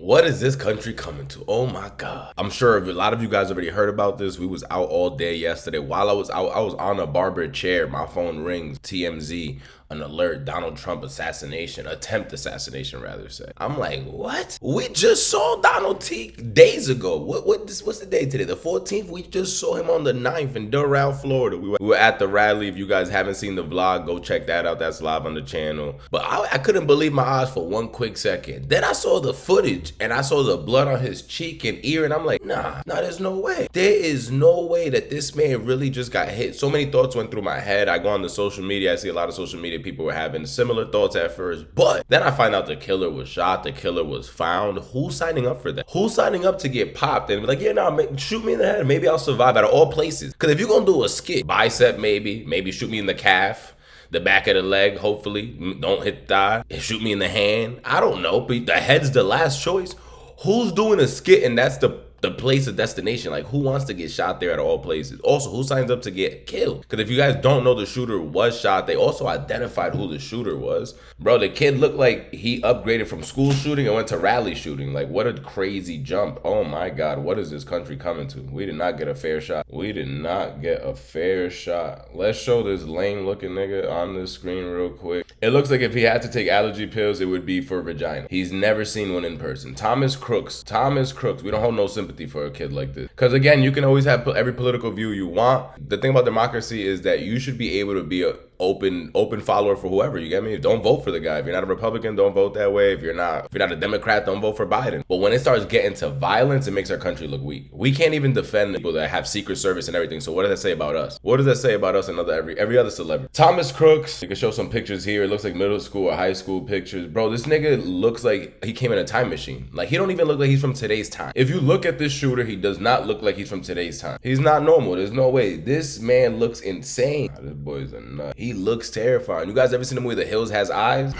What is this country coming to? Oh my God. I'm sure a lot of you guys already heard about this. We was out all day yesterday. While I was out, I was on a barber chair. My phone rings, TMZ, an alert, Donald Trump assassination, attempt assassination rather say. I'm like, what? We just saw Donald T days ago. What's the day today? The 14th? We just saw him on the 9th in Doral, Florida. We were at the rally. If you guys haven't seen the vlog, go check that out. That's live on the channel. But I couldn't believe my eyes for one quick second. Then I saw the footage and I saw the blood on his cheek and ear, and I'm like, nah, there's no way. There is no way that this man really just got hit. So many thoughts went through my head. I go on the social media. I see a lot of social media people were having similar thoughts at first, but then I find out the killer was shot, the killer was found. Who's signing up for that? Who's signing up to get popped and be like, yeah, nah, shoot me in the head, maybe I'll survive, out of all places? Because if you're gonna do a skit, bicep maybe shoot me in the calf, the back of the leg, hopefully, don't hit the thigh, and shoot me in the hand. I don't know, but the head's the last choice. Who's doing a skit and that's the place of destination? Like, who wants to get shot there at all places? Also, who signs up to get killed? Because if you guys don't know, the shooter was shot. They also identified who the shooter was. Bro, the kid looked like he upgraded from school shooting and went to rally shooting. Like, what a crazy jump. Oh my God, what is this country coming to? We did not get a fair shot. We did not get a fair shot. Let's show this lame looking nigga on the screen real quick. It looks like if he had to take allergy pills, it would be for vagina. He's never seen one in person. Thomas Crooks. We don't hold no sympathy for a kid like this. Because again, you can always have every political view you want. The thing about democracy is that you should be able to be a open follower for whoever, you get me? Don't vote for the guy. If you're not a Republican, don't vote that way. If you're not a Democrat, don't vote for Biden. But when it starts getting to violence, it makes our country look weak. We can't even defend people that have Secret Service and everything. So what does that say about us? What does that say about us and every other celebrity? Thomas Crooks, you can show some pictures here. It looks like middle school or high school pictures. Bro, this nigga looks like he came in a time machine. Like, he don't even look like he's from today's time. If you look at this shooter, he does not look like he's from today's time. He's not normal. There's no way. This man looks insane. This boy's a nut. He looks terrifying. You guys ever seen the movie The Hills Has Eyes?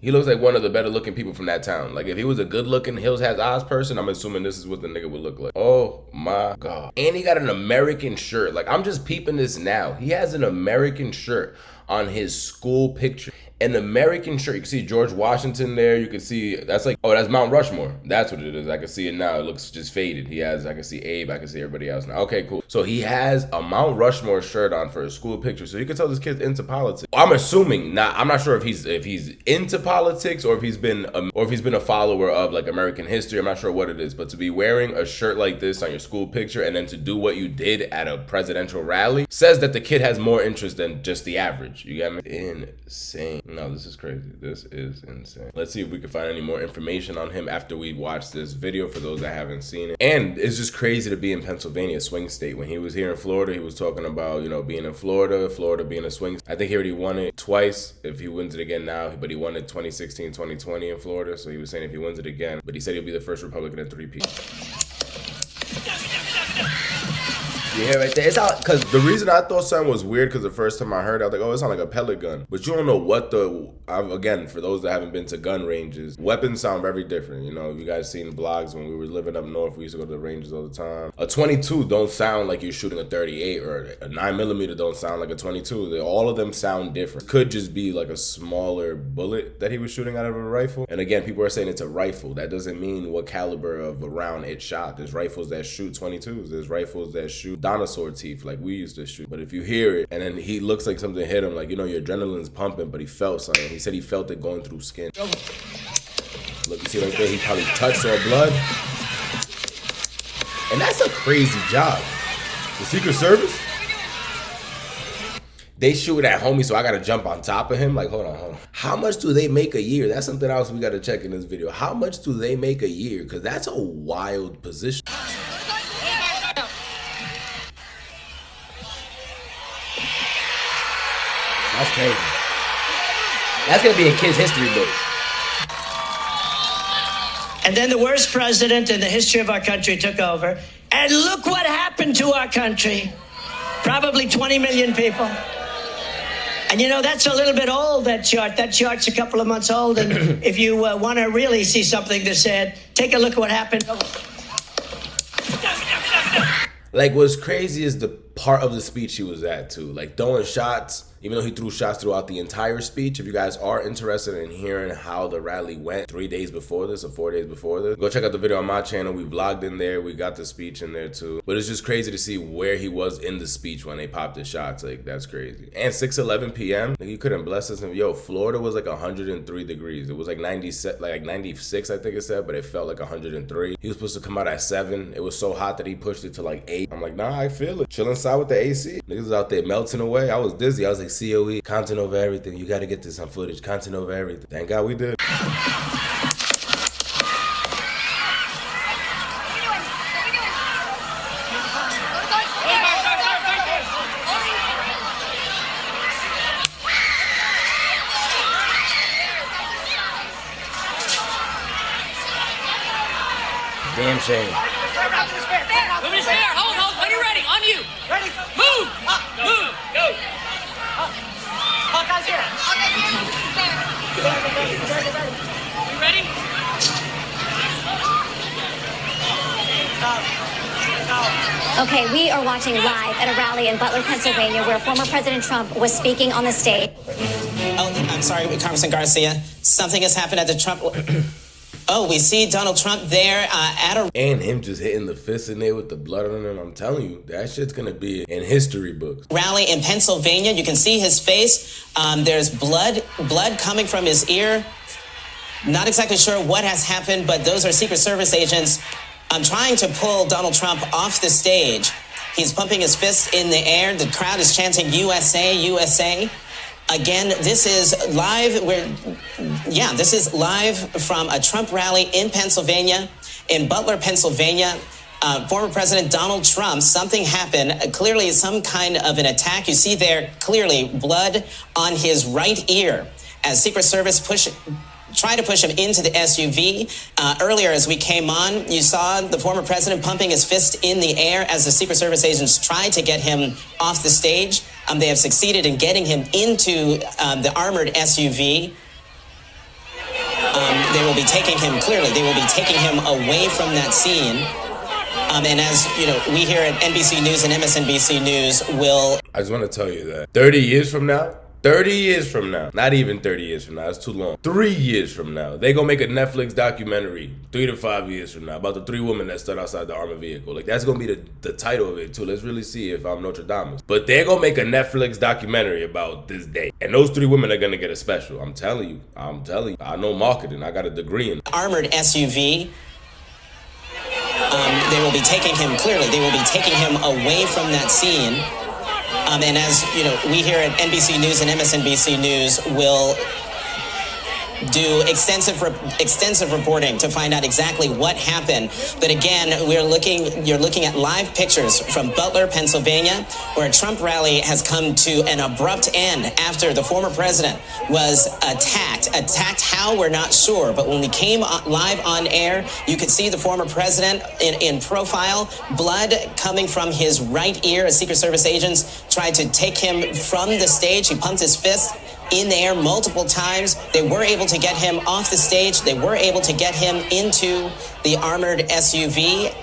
He looks like one of the better looking people from that town. Like, if he was a good looking Hills Has Eyes person, I'm assuming this is what the nigga would look like. Oh my God. And he got an American shirt. Like, I'm just peeping this now. He has an American shirt on his school picture. An American shirt. You can see George Washington there. You can see, that's like, oh, that's Mount Rushmore. That's what it is. I can see it now. It looks just faded. I can see Abe. I can see everybody else now. Okay, cool. So he has a Mount Rushmore shirt on for a school picture. So you can tell this kid's into politics. I'm assuming, I'm not sure if he's into politics or if he's been a follower of like American history. I'm not sure what it is, but to be wearing a shirt like this on your school picture and then to do what you did at a presidential rally says that the kid has more interest than just the average. You get me? Insane. No, this is crazy. This is insane. Let's see if we can find any more information on him after we watch this video for those that haven't seen it. And it's just crazy to be in Pennsylvania, swing state. When he was here in Florida, he was talking about, being in Florida being a swing. I think he already won it twice if he wins it again now, but he won it 2016, 2020 in Florida. So he was saying if he wins it again, but he said he'll be the first Republican in 3 people. Yeah, right there. It's out because the reason I thought something was weird because the first time I heard it, I was like, oh, it sounds like a pellet gun. But you don't know what again, for those that haven't been to gun ranges, weapons sound very different. You guys seen vlogs when we were living up north, we used to go to the ranges all the time. A 22 don't sound like you're shooting a 38, or a 9mm don't sound like a 22. All of them sound different. Could just be like a smaller bullet that he was shooting out of a rifle. And again, people are saying it's a rifle. That doesn't mean what caliber of a round it shot. There's rifles that shoot 22s. There's rifles that shoot dinosaur teeth like we used to shoot. But if you hear it and then he looks like something hit him, like, your adrenaline's pumping, but he felt something. He said he felt it going through skin. Look, you see right there, he probably touched our blood. And that's a crazy job. The Secret Service, they shoot at homie, so I gotta jump on top of him. Like, hold on. How much do they make a year? That's something else we gotta check in this video. How much do they make a year? Because that's a wild position. That's crazy. That's gonna be in kids' history books. And then the worst president in the history of our country took over. And look what happened to our country. Probably 20 million people. And that's a little bit old, that chart. That chart's a couple of months old. And if you want to really see something to say, take a look at what happened. Like, what's crazy is the part of the speech he was at too, like throwing shots. Even though he threw shots throughout the entire speech, if you guys are interested in hearing how the rally went 3 days before this or 4 days before this, go check out the video on my channel. We vlogged in there. We got the speech in there too. But it's just crazy to see where he was in the speech when they popped the shots. Like, that's crazy. And 6:11 p.m., like, you couldn't bless us. And yo, Florida was like 103 degrees. It was like 96, I think it said, but it felt like 103. He was supposed to come out at 7. It was so hot that he pushed it to like 8. I'm like, nah, I feel it. Chill inside with the AC. Niggas was out there melting away. I was dizzy. I was like, COE, content over everything. You got to get this on footage. Content over everything. Thank God we did. Damn shame. Move his hair. Hold. When you're ready. On you. Ready. Move. Move. Go. Hawkeye's here. You ready? Okay, we are watching live at a rally in Butler, Pennsylvania, where former President Trump was speaking on the stage. Oh, I'm sorry, Congressman Garcia. Something has happened at the Trump... Oh, we see Donald Trump there at a... And him just hitting the fist in there with the blood on him. I'm telling you, that shit's gonna be in history books. Rally in Pennsylvania. You can see his face. There's blood coming from his ear. Not exactly sure what has happened, but those are Secret Service agents trying to pull Donald Trump off the stage. He's pumping his fist in the air. The crowd is chanting USA, USA. Again, this is live. This is live from a Trump rally in Pennsylvania, in Butler, Pennsylvania. Former President Donald Trump, something happened. Clearly some kind of an attack. You see there clearly blood on his right ear as Secret Service try to push him into the SUV. Earlier, as we came on, you saw the former president pumping his fist in the air as the Secret Service agents tried to get him off the stage. They have succeeded in getting him into the armored SUV. They will be taking him, clearly, they will be taking him away from that scene. And as you know, we here at NBC News and MSNBC News will... I just want to tell you that 30 years from now, 30 years from now, not even 30 years from now, that's too long. 3 years from now, they gonna make a Netflix documentary, 3 to 5 years from now, about the 3 women that stood outside the armored vehicle. Like, that's gonna be the title of it too. Let's really see if I'm Notre Dame. But they're gonna make a Netflix documentary about this day. And those 3 women are gonna get a special. I'm telling you. I know marketing. I got a degree in armored SUV. They will be taking him, clearly, they will be taking him away from that scene. And as you know, we here at NBC News and MSNBC News will do extensive reporting to find out exactly what happened. But again, you're looking at live pictures from Butler, Pennsylvania, where a Trump rally has come to an abrupt end after the former president was attacked how, we're not sure, but when we came live on air, you could see the former president in profile, blood coming from his right ear as Secret Service agents tried to take him from the stage. He pumped his fist in the air multiple times. They were able to get him off the stage. They were able to get him into the armored SUV.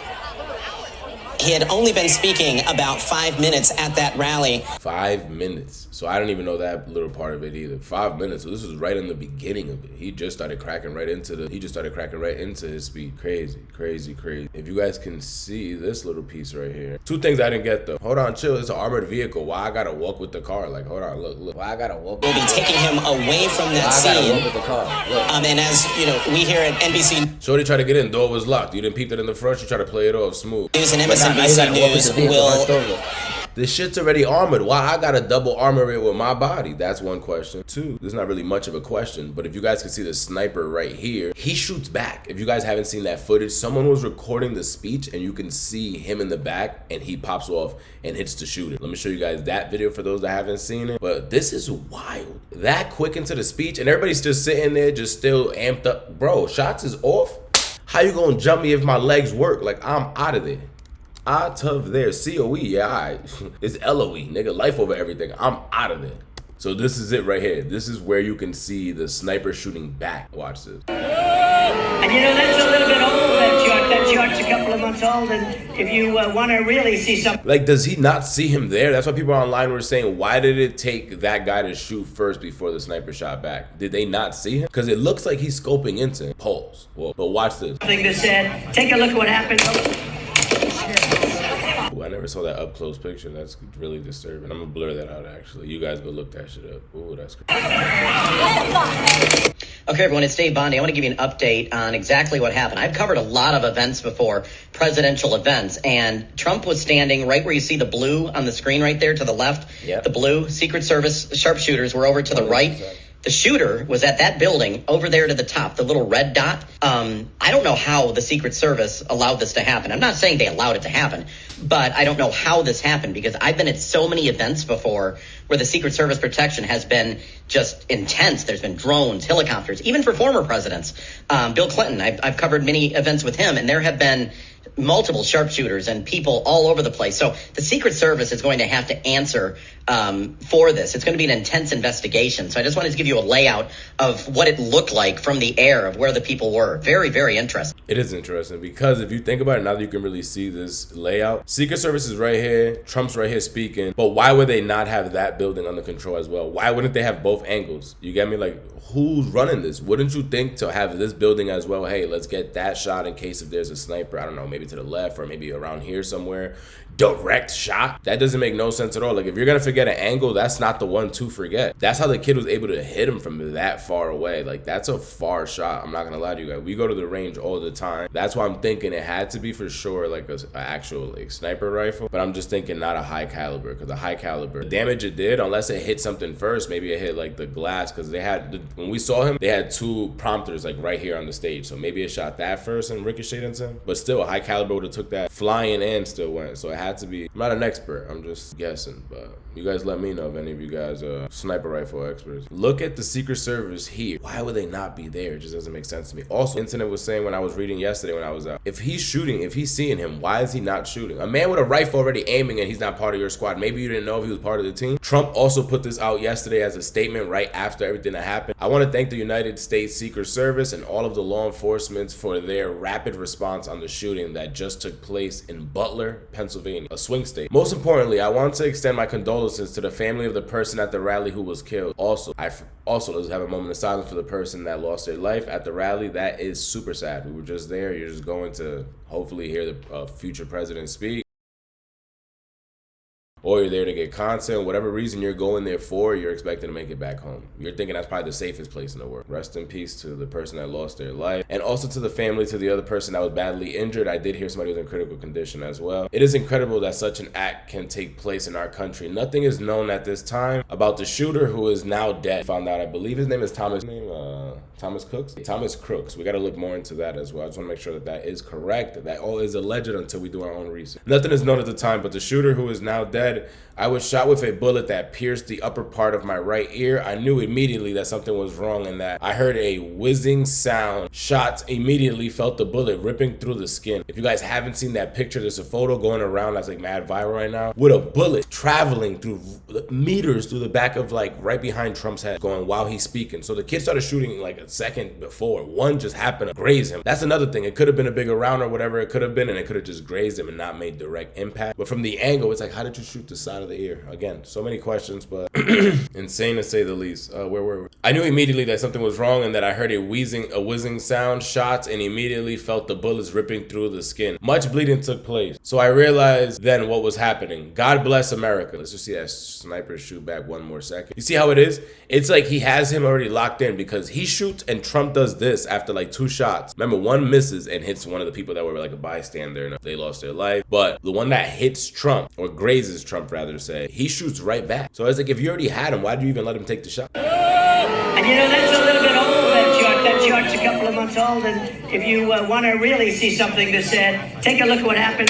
He had only been speaking about 5 minutes at that rally. 5 minutes. So I didn't even know that little part of it either. 5 minutes. So this was right in the beginning of it. He just started cracking right into his speech. Crazy. If you guys can see this little piece right here. 2 things I didn't get though. Hold on, chill. It's an armored vehicle. Why I gotta walk with the car? Like, hold on, look. Why I gotta walk with the car? We'll be taking him away from that scene. I gotta walk with the car. Look. And as you know, we here at NBC Shorty tried to get in, door was locked. You didn't peep it in the front, she tried to play it off smooth. News and MSNBC News will... This shit's already armored. Why I gotta double armor it with my body? That's one question. 2, there's not really much of a question, but if you guys can see the sniper right here, he shoots back. If you guys haven't seen that footage, someone was recording the speech and you can see him in the back and he pops off and hits the shooter. Let me show you guys that video for those that haven't seen it. But this is wild. That quick into the speech and everybody's just sitting there, just still amped up. Bro, shots is off. How you gonna jump me if my legs work? Like, I'm out of there. Out of there. COE, yeah, alright. It's LOE, nigga. Life over everything. I'm out of there. So this is it right here. This is where you can see the sniper shooting back. Watch this. And you know, that's a little bit old, that shot. That shot's a couple of months old, and if you want to really see something... Like, does he not see him there? That's why people online were saying, why did it take that guy to shoot first before the sniper shot back? Did they not see him? Because it looks like he's scoping into him. Pause. Well, but watch this. Something to said. Take a look at what happened. Ooh, I never saw that up close picture. That's really disturbing. I'm gonna blur that out, actually. You guys go look that shit up. Ooh, that's crazy. Okay, everyone, it's Dave Bondi. I want to give you an update on exactly what happened. I've covered a lot of events before, presidential events, and Trump was standing right where you see the blue on the screen right there to the left. Yep. The blue Secret Service sharpshooters were over to the right. Exactly. The shooter was at that building over there to the top, the little red dot. I don't know how the Secret Service allowed this to happen. I'm not saying they allowed it to happen, but I don't know how this happened, because I've been at so many events before where the Secret Service protection has been just intense. There's been drones, helicopters, even for former presidents. Bill Clinton, I've covered many events with him, and there have been multiple sharpshooters and people all over the place. So the Secret Service is going to have to answer for this. It's going to be an intense investigation. So I just wanted to give you a layout of what it looked like from the air of where the people were. Very, very interesting. It is interesting because if you think about it, now that you can really see this layout, Secret Service is right here, Trump's right here speaking, but why would they not have that building under control as well? Why wouldn't they have both angles? You get me? Like, who's running this? Wouldn't you think to have this building as well? Hey, let's get that shot in case if there's a sniper, I don't know, maybe to the left or maybe around here somewhere. Direct shot? That doesn't make no sense at all. Like, if you're gonna forget an angle, that's not the one to forget. That's how the kid was able to hit him from that far away. Like, that's a far shot. I'm not gonna lie to you guys. We go to the range all the time. That's why I'm thinking it had to be for sure like a actual like sniper rifle. But I'm just thinking not a high caliber, because the high caliber, the damage it did, unless it hit something first, maybe it hit like the glass, because they had, when we saw him, they had two prompters like right here on the stage. So maybe it shot that first and ricocheted into him. But still, a high caliber would have took that flying and still went. So it had to be. I'm not an expert, I'm just guessing, but you guys let me know if any of you guys are sniper rifle experts. Look at the Secret Service here. Why would they not be there? It just doesn't make sense to me. Also, the internet was saying when I was reading yesterday when I was out, if he's shooting, if he's seeing him, why is he not shooting? A man with a rifle already aiming and he's not part of your squad. Maybe you didn't know if he was part of the team. Trump also put this out yesterday as a statement right after everything that happened. I want to thank the United States Secret Service and all of the law enforcement for their rapid response on the shooting that just took place in Butler, Pennsylvania, a swing state. Most importantly, I want to extend my condolences to the family of the person at the rally who was killed. Also, let's have a moment of silence for the person that lost their life at the rally. That is super sad. We were just there. You're just going to hopefully hear the future president speak, or you're there to get content. Whatever reason you're going there for, you're expecting to make it back home. You're thinking that's probably the safest place in the world. Rest in peace to the person that lost their life, and also to the family, to the other person that was badly injured. I did hear somebody was in critical condition as well. It is incredible that such an act can take place in our country. Nothing is known at this time about the shooter, who is now dead. Found out, I believe his name is Thomas Crooks. Thomas Crooks. We got to look more into that as well. I just want to make sure that is correct. That all is alleged until we do our own research. Nothing is known at the time, but the shooter, who is now dead, I was shot with a bullet that pierced the upper part of my right ear. I knew immediately that something was wrong in that I heard a whizzing sound. Shots immediately felt the bullet ripping through the skin. If you guys haven't seen that picture, there's a photo going around that's like mad viral right now with a bullet traveling through meters through the back of like right behind Trump's head going while he's speaking. So the kid started shooting like a second before. One just happened to graze him. That's another thing. It could have been a bigger round or whatever it could have been, and it could have just grazed him and not made direct impact. But from the angle, it's like, how did you shoot the side of the ear? Again, so many questions, but insane to say the least. Where were we? I knew immediately that something was wrong and that I heard a whizzing sound, shots, and immediately felt the bullets ripping through the skin. Much bleeding took place. So I realized then what was happening. God bless America. Let's just see that sniper shoot back one more second. You see how it is? It's like he has him already locked in, because he shoots and Trump does this after like 2 shots. Remember, one misses and hits one of the people that were like a bystander and they lost their life. But the one that hits Trump, or grazes Trump rather say, he shoots right back. So it's like, if you already had him, why do you even let him take the shot? And you know, that's a little bit old, that shot. That shot's a couple of months old, and if you want to really see something to said, take a look at what happened.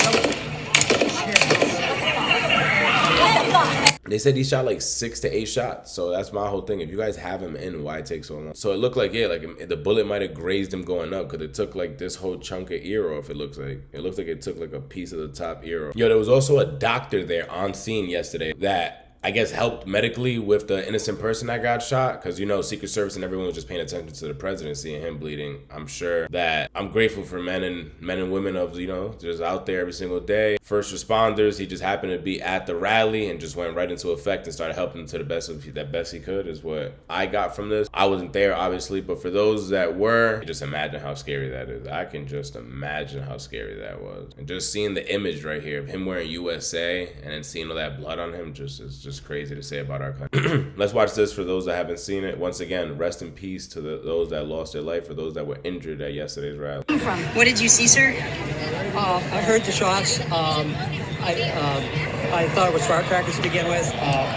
They said he shot like 6 to 8 shots. So that's my whole thing. If you guys have him in, why it takes so long? So it looked like, yeah, like the bullet might have grazed him going up, because it took like this whole chunk of ear off. It looks like it took like a piece of the top ear off. Yo, there was also a doctor there on scene yesterday that I guess, helped medically with the innocent person that got shot, because, you know, Secret Service and everyone was just paying attention to the president, seeing him bleeding. I'm sure that I'm grateful for men and women of, you know, just out there every single day. First responders, he just happened to be at the rally and just went right into effect and started helping to the best he could, is what I got from this. I wasn't there, obviously, but for those that were, just imagine how scary that is. I can just imagine how scary that was. And just seeing the image right here of him wearing USA and then seeing all that blood on him is just crazy to say about our country. Let's watch this for those that haven't seen it. Once again, rest in peace to those that lost their life, for those that were injured at yesterday's rally. What did you see, sir? I heard the shots. I thought it was firecrackers to begin with.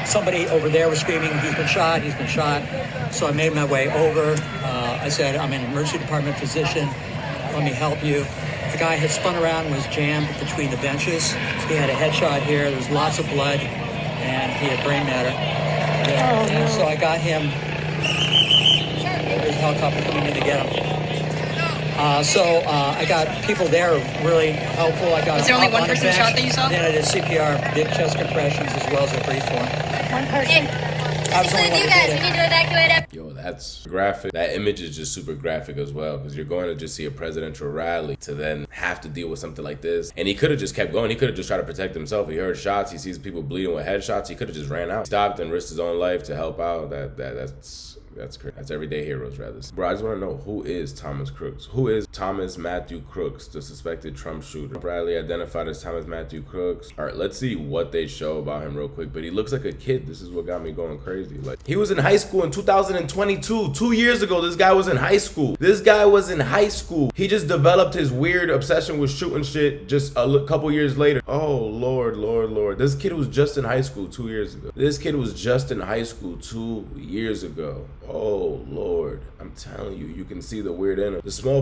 Somebody over there was screaming, he's been shot, he's been shot. So I made my way over. I said, I'm an emergency department physician. Let me help you. The guy had spun around and was jammed between the benches. He had a headshot here. There was lots of blood, and he had brain matter. And so I got him. There's a helicopter coming in to get him. I got people there really helpful. I got. Was there only one person shot that you saw? Then I did CPR, did chest compressions, as well as a brief one. One person. I was the only one who did it. We need to evacuate. Yo, that's graphic. That image is just super graphic as well, because you're going to just see a presidential rally to then have to deal with something like this. And he could have just kept going. He could have just tried to protect himself. He heard shots. He sees people bleeding with headshots. He could have just ran out, stopped, and risked his own life to help out. That's crazy. That's everyday heroes, rather. Bro, I just want to know, who is Thomas Crooks? Who is Thomas Matthew Crooks, the suspected Trump shooter? Bradley identified as Thomas Matthew Crooks. All right, let's see what they show about him real quick. But he looks like a kid. This is what got me going crazy. Like, he was in high school in 2022. 2 years ago, this guy was in high school. He just developed his weird obsession with shooting shit just a couple years later. Oh, Lord. This kid was just in high school 2 years ago. Oh, Lord. I'm telling you, you can see the weird in him. The small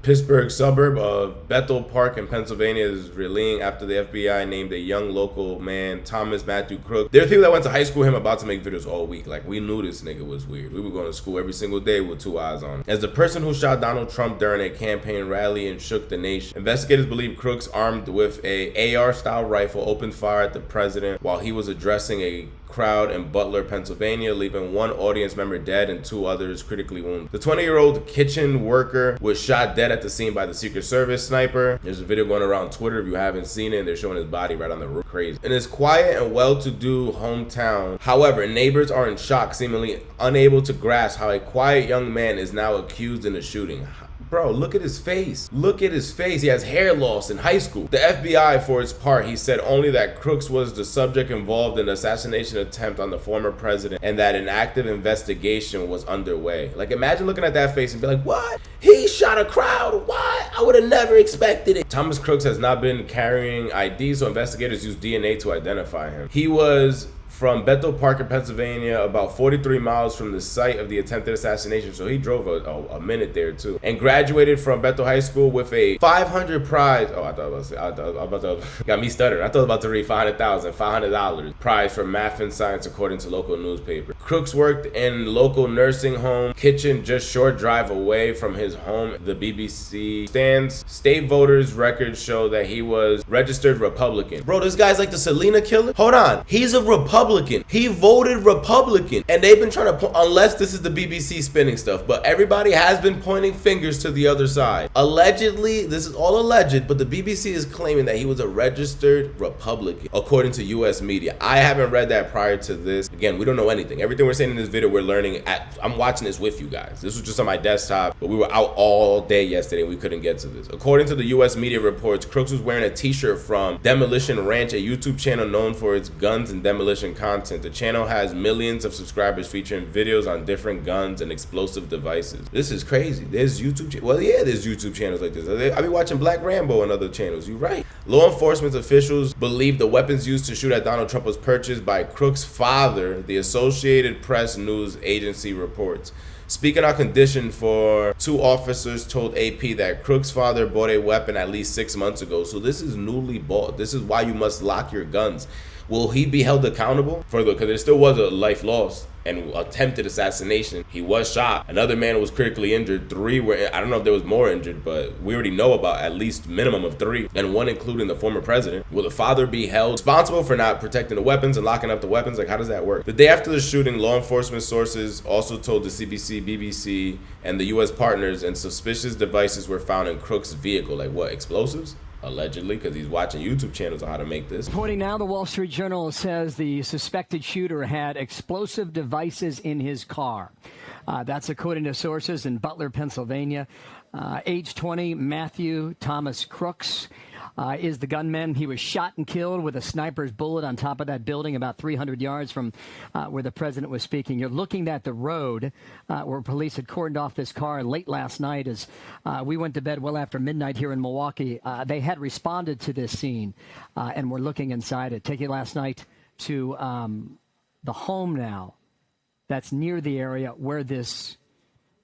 Pittsburgh suburb of Bethel Park in Pennsylvania is reeling after the FBI named a young local man, Thomas Matthew Crooks. There are people that went to high school with him about to make videos all week. Like, we knew this nigga was weird. We were going to school every single day with two eyes on him. As the person who shot Donald Trump during a campaign rally and shook the nation, investigators believe Crooks, armed with a AR-style rifle, opened fire at the president while he was addressing a crowd in Butler, Pennsylvania, leaving one audience member dead and two others critically wounded. The 20-year-old kitchen worker was shot dead at the scene by the Secret Service sniper. There's a video going around Twitter if you haven't seen it, and they're showing his body right on the roof. Crazy. In his quiet and well-to-do hometown, however, neighbors are in shock, seemingly unable to grasp how a quiet young man is now accused in a shooting. Bro, look at his face. He has hair loss in high school. The FBI, for its part, he said only that Crooks was the subject involved in the assassination attempt on the former president and that an active investigation was underway. Like, imagine looking at that face and be like, what? He shot a crowd? What? I would have never expected it. Thomas Crooks has not been carrying ID, so investigators used DNA to identify him. He was from Bethel Park in Pennsylvania, about 43 miles from the site of the attempted assassination. So he drove a minute there too. And graduated from Bethel High School with a 500 prize. Oh, got me stuttering. I thought I was about to read $500 prize for math and science, according to local newspaper. Crooks worked in local nursing home kitchen just short drive away from his home. The BBC stands. State voters' records show that he was registered Republican. Bro, this guy's like the Selena killer. Hold on. He's a Republican. He voted Republican, and they've been trying to, unless this is the BBC spinning stuff, but everybody has been pointing fingers to the other side. Allegedly, this is all alleged, but the BBC is claiming that he was a registered Republican, according to US media. I haven't read that prior to this. Again, we don't know anything. Everything we're saying in this video, we're learning I'm watching this with you guys. This was just on my desktop, but we were out all day yesterday and we couldn't get to this. According to the US media reports, Crooks was wearing a t-shirt from Demolition Ranch, a YouTube channel known for its guns and demolition content. The channel has millions of subscribers featuring videos on different guns and explosive devices. This is crazy. There's YouTube there's YouTube channels like this. I be watching Black Rambo and other channels. You right. Law enforcement officials believe the weapons used to shoot at Donald Trump was purchased by Crooks' father, the Associated Press news agency reports. Speaking on condition for two officers told AP that Crooks' father bought a weapon at least 6 months ago. So this is newly bought. This is why you must lock your guns. Will he be held accountable for because there still was a life lost and attempted assassination? He was shot. Another man was critically injured. 3 were, I don't know if there was more injured, but we already know about at least minimum of 3, and 1 including the former president. Will the father be held responsible for not protecting the weapons and locking up the weapons? Like, how does that work? The day after the shooting, law enforcement sources also told the CBC, BBC, and the U.S. partners, and suspicious devices were found in Crooks' vehicle. Like what, explosives? Allegedly, because he's watching YouTube channels on how to make this. Reporting now, the Wall Street Journal says the suspected shooter had explosive devices in his car. That's according to sources in Butler, Pennsylvania. Age 20, Matthew Thomas Crooks is the gunman. He was shot and killed with a sniper's bullet on top of that building about 300 yards from where the president was speaking. You're looking at the road where police had cordoned off this car late last night as we went to bed well after midnight here in Milwaukee. They had responded to this scene and were looking inside it. Take you last night to the home now that's near the area where this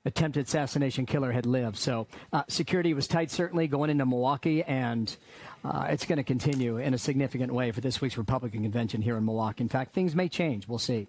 attempted assassination killer had lived. So security was tight, certainly, going into Milwaukee, and it's going to continue in a significant way for this week's Republican convention here in Milwaukee. In fact, things may change. We'll see.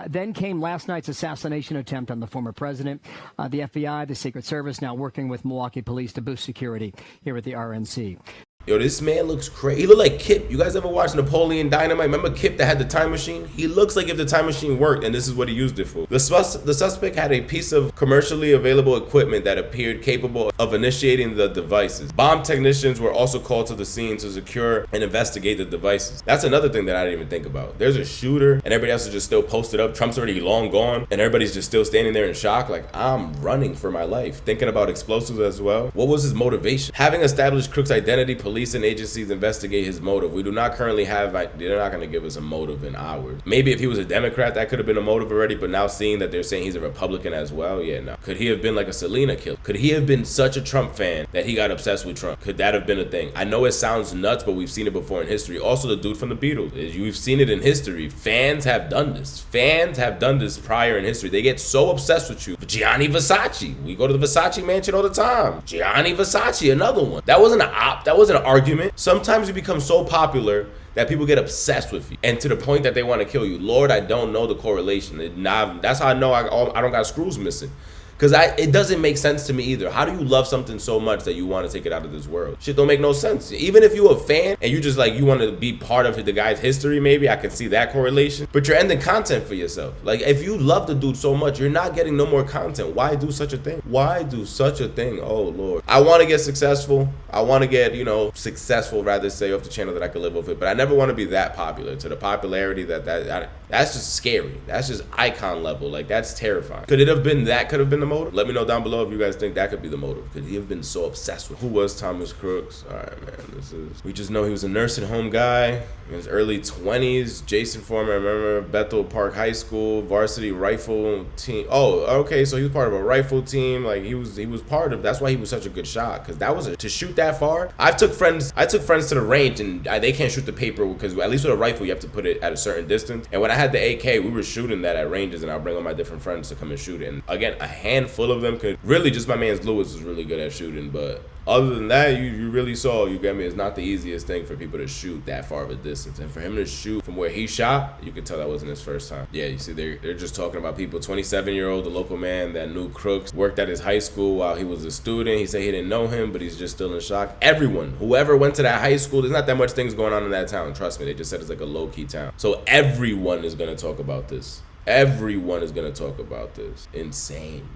Then came last night's assassination attempt on the former president. The FBI, the Secret Service, now working with Milwaukee police to boost security here at the RNC. Yo, this man looks crazy. He looked like Kip. You guys ever watched Napoleon Dynamite? Remember Kip that had the time machine? He looks like if the time machine worked, and this is what he used it for. The suspect had a piece of commercially available equipment that appeared capable of initiating the devices. Bomb technicians were also called to the scene to secure and investigate the devices. That's another thing that I didn't even think about. There's a shooter, and everybody else is just still posted up. Trump's already long gone, and everybody's just still standing there in shock. Like, I'm running for my life. Thinking about explosives as well. What was his motivation? Having established Crooks' identity, police and agencies investigate his motive. We do not currently have, they're not going to give us a motive in ours. Maybe if he was a Democrat, that could have been a motive already, but now seeing that they're saying he's a Republican as well, yeah, no. Could he have been like a Selena killer? Could he have been such a Trump fan that he got obsessed with Trump? Could that have been a thing? I know it sounds nuts, but we've seen it before in history. Also, the dude from the Beatles, you've seen it in history. Fans have done this. Fans have done this prior in history. They get so obsessed with you. Gianni Versace. We go to the Versace mansion all the time. Gianni Versace, another one. That wasn't an op. That wasn't an argument. Sometimes you become so popular that people get obsessed with you, and to the point that they want to kill you. Lord, I don't know the correlation. That's how I know I don't got screws missing. Because it doesn't make sense to me either. How do you love something so much that you want to take it out of this world? Shit don't make no sense. Even if you're a fan and you just like, you want to be part of the guy's history, maybe I can see that correlation. But you're ending content for yourself. Like, if you love the dude so much, you're not getting no more content. Why do such a thing? Why do such a thing? Oh, Lord. I want to get successful. I want to get, successful, rather say, off the channel that I can live off it. But I never want to be that popular, to the popularity that's just scary. That's just icon level. Like, that's terrifying. Could it have been that? Could have been the motive? Let me know down below if you guys think that could be the motive. Could he have been so obsessed with? Who was Thomas Crooks? All right, man. We just know he was a nursing home guy in his early 20s. Jason Foreman, I remember Bethel Park High School varsity rifle team. Oh, okay, so he was part of a rifle team. Like, he was part of. That's why he was such a good shot, because that was to shoot that far. I took friends to the range, and they can't shoot the paper because at least with a rifle you have to put it at a certain distance. And when I had the AK, we were shooting that at ranges, and I'll bring all my different friends to come and shoot it. And again, a handful of them could really, just my man's Lewis was really good at shooting, but other than that, you really saw, you get me, it's not the easiest thing for people to shoot that far of a distance. And for him to shoot from where he shot, you could tell that wasn't his first time. Yeah, you see, they're just talking about people. 27-year-old, the local man that knew Crooks, worked at his high school while he was a student. He said he didn't know him, but he's just still in shock. Everyone, whoever went to that high school, there's not that much things going on in that town. Trust me, they just said it's like a low-key town. So everyone is going to talk about this. Everyone is going to talk about this. Insane.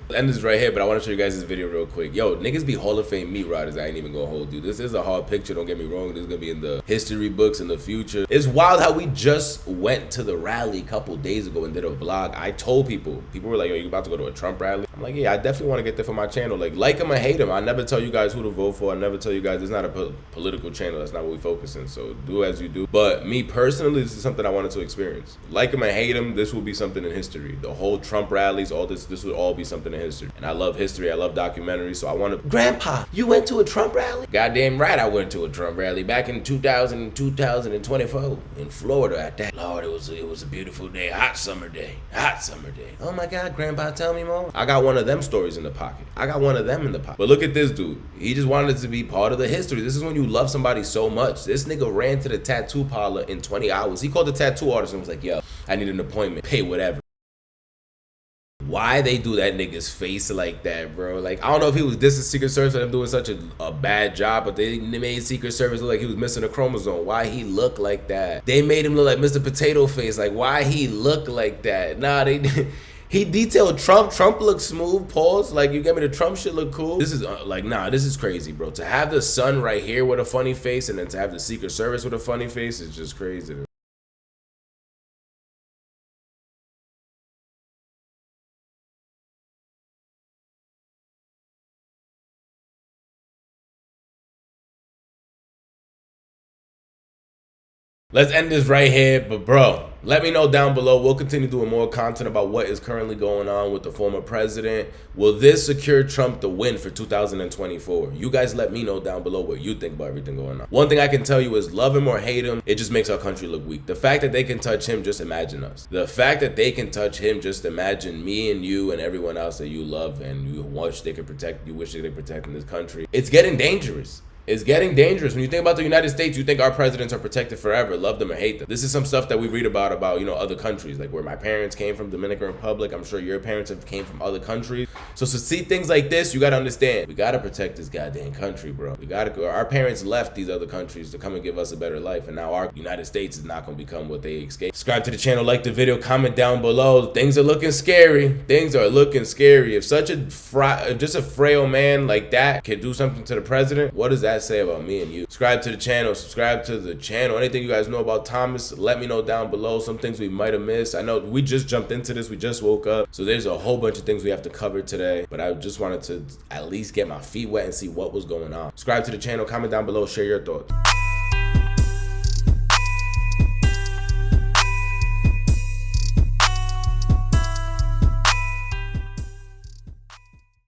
I'll end this right here, but I want to show you guys this video real quick. Yo, niggas be Hall of Fame meat riders. I ain't even going to hold you. This is a hard picture, don't get me wrong. This is going to be in the history books in the future. It's wild how we just went to the rally a couple days ago and did a vlog. I told people were like, yo, you about to go to a Trump rally? I'm like, yeah, I definitely want to get there for my channel. Like him or hate him. I never tell you guys who to vote for. I never tell you guys, it's not a political channel. That's not what we focus on. So do as you do. But me personally, this is something I wanted to experience. Like him or hate him, this will be something in history. The whole Trump rallies, all this would all be something in history. And I love history. I love documentaries. So I want to. Grandpa, you went to a Trump rally? Goddamn right, I went to a Trump rally back in 2024 in Florida at that. Lord, it was a beautiful day. Hot summer day. Oh my God, Grandpa, tell me more. I got one one of them stories in the pocket. I got one of them in the pocket. But look at this dude. He just wanted to be part of the history. This is when you love somebody so much. This nigga ran to the tattoo parlor in 20 hours. He called the tattoo artist and was like, yo, I need an appointment. Pay whatever. Why they do that nigga's face like that, bro? Like, I don't know if he was dissing Secret Service for them doing such a bad job, but they made Secret Service look like he was missing a chromosome. Why he look like that? They made him look like Mr. Potato Face. Like, why he look like that? Nah, he detailed Trump. Trump looks smooth. Pause. Like, you get me? The Trump shit look cool. This is this is crazy, bro. To have the son right here with a funny face and then to have the Secret Service with a funny face is just crazy. Let's end this right here, but bro, let me know down below. We'll continue doing more content about what is currently going on with the former president. Will this secure Trump the win for 2024? You guys let me know down below what you think about everything going on. One thing I can tell you is love him or hate him, it just makes our country look weak. The fact that they can touch him, just imagine us. The fact that they can touch him, just imagine me and you and everyone else that you love and you wish they could protect, you wish they could protect in this country. It's getting dangerous. It's getting dangerous. When you think about the United States, you think our presidents are protected forever, love them or hate them. This is some stuff that we read about, you know, other countries, like where my parents came from, Dominican Republic. I'm sure your parents have came from other countries. So to see things like this, you got to understand, we got to protect this goddamn country, bro. We got to go. Our parents left these other countries to come and give us a better life. And now our United States is not going to become what they escaped. Subscribe to the channel, like the video, comment down below. Things are looking scary. Things are looking scary. If such just a frail man like that can do something to the president, what does that say about me and you? Subscribe to the channel. Subscribe to the channel. Anything you guys know about Thomas, let me know down below. Some things we might have missed. I know we just jumped into this. We just woke up. So there's a whole bunch of things we have to cover today. But I just wanted to at least get my feet wet and see what was going on. Subscribe to the channel. Comment down below. Share your thoughts.